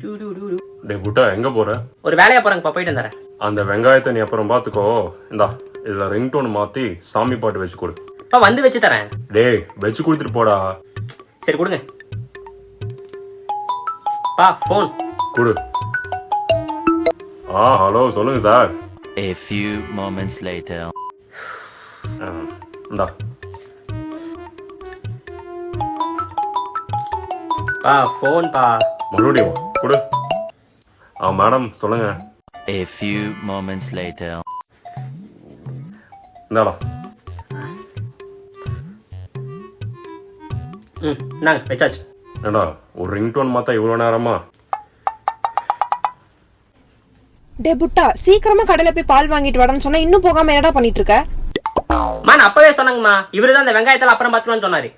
டேய் புட்டா எங்க போற? ஒரு வேலையா போறேங்கப்பா, போயிட்டு வந்துறேன். அந்த வெங்காயத்தை நீ அப்புறம் பாத்துக்கோ. இந்தா இதுல ரிங்டோன் மாத்தி சாமி பாட்டு வச்சு கொடு. அப்பா வந்து வச்சு தரேன். டேய் வச்சு கொடுத்துட்டு போடா. சரி கொடுங்க. பா ஃபோன் கொடு. ஹலோ சொல்லுங்க sir. A few moments later. இந்தா பா ஃபோன் பா. மறுபடியும் கொடு. மேடம் சொல்லுங்க. A few moments later. இந்தாடா. நாங்க வச்சாச்சு. ஏண்டா ஒரு ரிங்டோன் மாத்தா இவ்வளோ நேரமா? டே புட்டா, சீக்கிரமா கடையில போய் பால் வாங்கிட்டு வாடான்னு சொன்னா இன்னும் போகாம என்னடா பண்ணிட்டு இருக்க? நான் அப்பவே சொன்னாங்கம்மா, இவருதான் அந்த வெங்காயத்தால அப்புறம் பாத்துக்கலாம்னு சொன்னாரு.